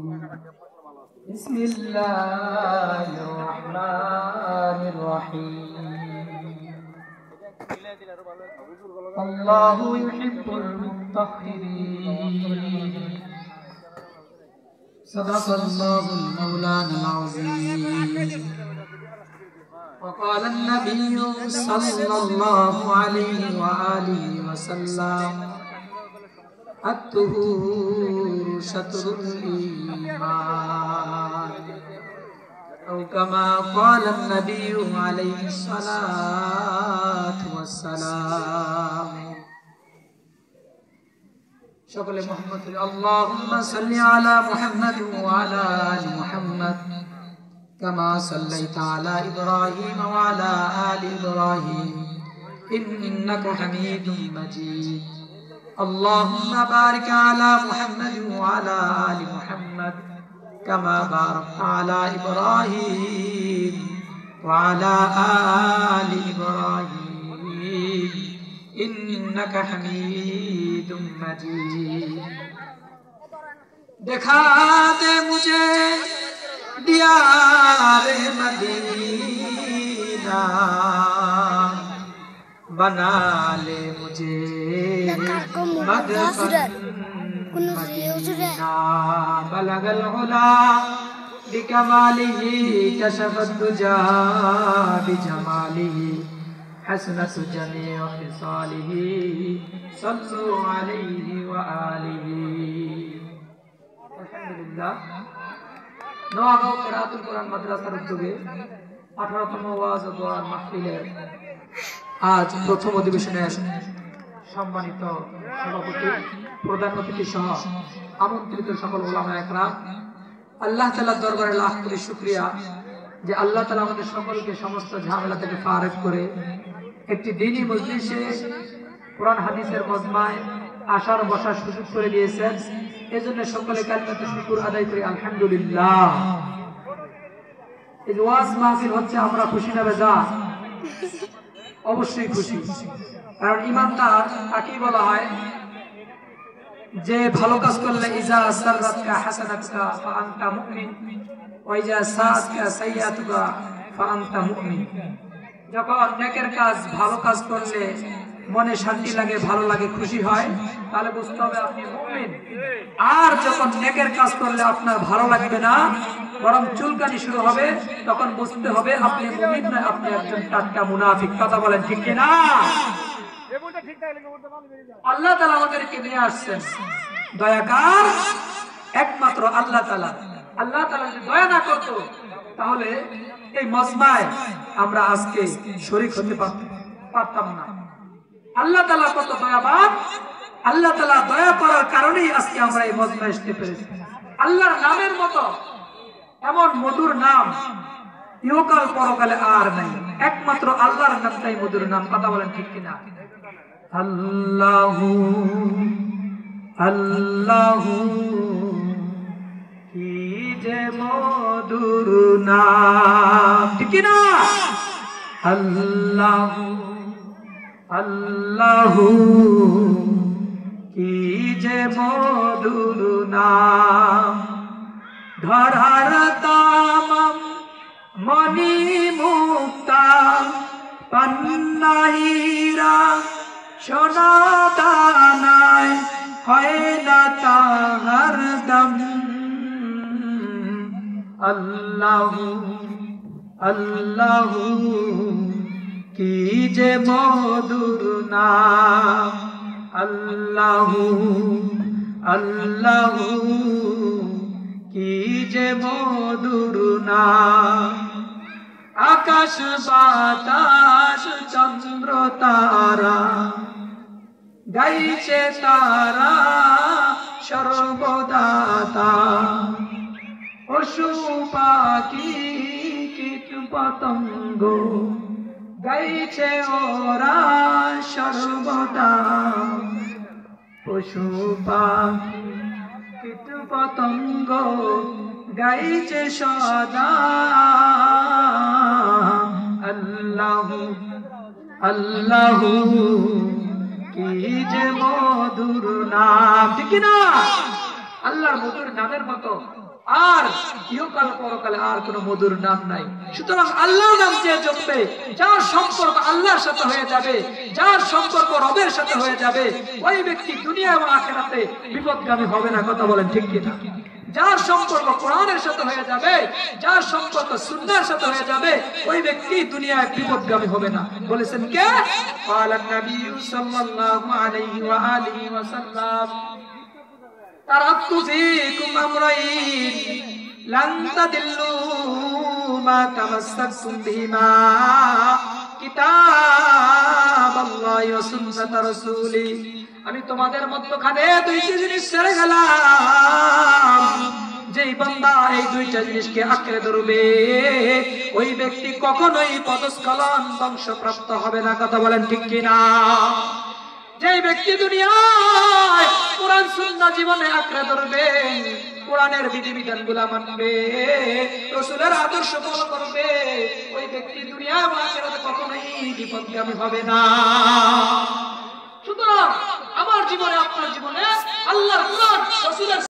بسم الله الرحمن الرحيم الله يحب المطهرين صدق الله المولانا العظيم وقال النبي صلى الله عليه وآله وسلم الطهور شطر الإيمان أو كما قال النبي عليه الصلاة والسلام شكر محمد اللهم صل على محمد وعلى آل محمد كما صليت على إبراهيم وعلى آل إبراهيم إنك حميد مجيد اللهم بارك على محمد وعلى آل محمد كما باركت على إبراهيم وعلى آل إبراهيم إنك حميد مجيد दिखा दे मुझे दियारे मदीना बना ले मुझे मदफन मदीना बलगल उला बिकमालिही कशफत दुजा बिजमालिही हसनत जमीअ खिसालिही सल्लु अलैहि व आलिहि আলহামদুলিল্লাহ নোয়াগাঁও কিরাতুল কোরআন মাদ্রাসার উদ্যোগে 18তম ওয়াজ ও দোয়া মাহফিলের আজ প্রথম অধিবেশনে সম্মানিত সভাপতি প্রধান অতিথি সহ আমন্ত্রিত সকল উলামা একরাম আল্লাহ তাআলার দরবারে লাখ কোটি শুকরিয়া যে আল্লাহ তাআলা আমাদের সকলকে সমস্ত ঝামেলা থেকে ফারেক করে একটি দ্বীনি মজলিসে কোরআন হাদিসের মজমায় আসার বসার সুযোগ করে দিয়েছেন এজন্য সকলে কালিমাতে শুকর আদায় করি আলহামদুলিল্লাহ এই ওয়াজ মাহফিল হচ্ছে আমরা খুশি না বেজা অবশ্যই খুশি কারণ ইমানদার তাকেই বলা হয় যে ভালো কাজ করলে ইজা সাররাতকা হাসানাতুকা ফা আনতা মুমিন ওয়া ইজা সাআতকা সাইয়্যাতুকা ফা আনতা মুমিন যখন নেকের কাজ ভালো কাজ করলে মনে শান্তি লাগে ভালো লাগে খুশি হয় তাহলে বুঝতে হবে আপনি মুমিন আর যখন নেকের কাজ করলে আপনার ভালো লাগবে না বরং চুলকানি শুরু হবে তখন বুঝতে হবে আপনি মুমিন না আপনি একজন টাটকা মুনাফিক কথা বলেন ঠিক কি না আল্লাহ তাআলা আমাদেরকে নিয়ে আসছেন দয়াকার একমাত্র আল্লাহ তাআলা আল্লাহ তাআলা যদি দয়া না করত তাহলে এই মজমায় আমরা আজকে শরীক হতে পারতাম না আল্লাহ তাআলা কত দয়াবান আল্লাহ তাআলা দয়া করার কারণেই আজকে আমরা এই মজমায় আসতে পেরেছি আল্লাহর নামের মতো এমন মধুর নাম ইহকাল পরকালে আর নাই একমাত্র আল্লাহর নামটাই মধুর নাম কথা বলেন ঠিক কিনা আল্লাহু আল্লাহু কি যে মধুর নাম ঠিক কিনা আল্লাহু আল্লাহু কি যে মধুর নাম ধরার তামাম মনি মুক্তা পান্নাহীরা সোনা দানায় হয় না তাহার দম আল্লাহু আল্লাহু কি যে মধুর নাম আল্লাহু আল্লাহু কি যে মধুর নাম আকাশ বাতাস চন্দ্র তারা গাইছে তারা সর্বদাতা পশু পাখি কীট পতঙ্গ গাইছে ওরা সর্বদা পশু পাখি কীট পতঙ্গ গাইছে সদা আল্লাহু আল্লাহু কি যে মধুর নাম ঠিক না আল্লাহর মধুর নামের মতো আর ইহকাল পরকালে আর কোনো মধুর নাম নাই। সুতরাং আল্লাহর নাম যে জপবে, যার সম্পর্ক আল্লাহর সাথে হয়ে যাবে, যার সম্পর্ক রবের সাথে হয়ে যাবে, ওই ব্যক্তি দুনিয়া এবং আখিরাতে বিপদগামী হবে না। কথা বলেন ঠিক কিনা? যার সম্পর্ক কোরআনের সাথে হয়ে যাবে, যার সম্পর্ক সুন্নাহর সাথে হয়ে যাবে, ওই ব্যক্তি দুনিয়ায় বিপদগামী হবে না। বলেছেন কে? ক্বালান নবী সাল্লাল্লাহু আলাইহি ওয়া আলিহি ওয়াসাল্লাম, তারাকতু ফীকুম আমরাইন লান তাদিল্লু মা তামাসসাকতুম বিহিমা কিতাবাল্লাহি ওয়া সুন্নাত রাসূলি। আমি তোমাদের মধ্যখানে দুইটি জিনিস ছেড়ে গেলাম, যেই বান্দা এই দুইটা জিনিসকে আঁকড়ে ধরবে, ওই ব্যক্তি কখনোই পদস্খলন ধ্বংসপ্রাপ্ত হবে না। কথা বলেন ঠিক কিনা? যে ব্যক্তি দুনিয়ায় কোরআন সুন্নাহ জীবনে আঁকড়ে ধরবে, কোরআনের বিধিবিধানগুলো মানবে, রাসূলের আদর্শ ফলো করবে, ওই ব্যক্তি দুনিয়া এবং আখিরাতে কখনোই বিপদগামী হবে না। সুতরাং আমার জীবনে, আপনার জীবনে আল্লাহর কোরআন, রাসূলের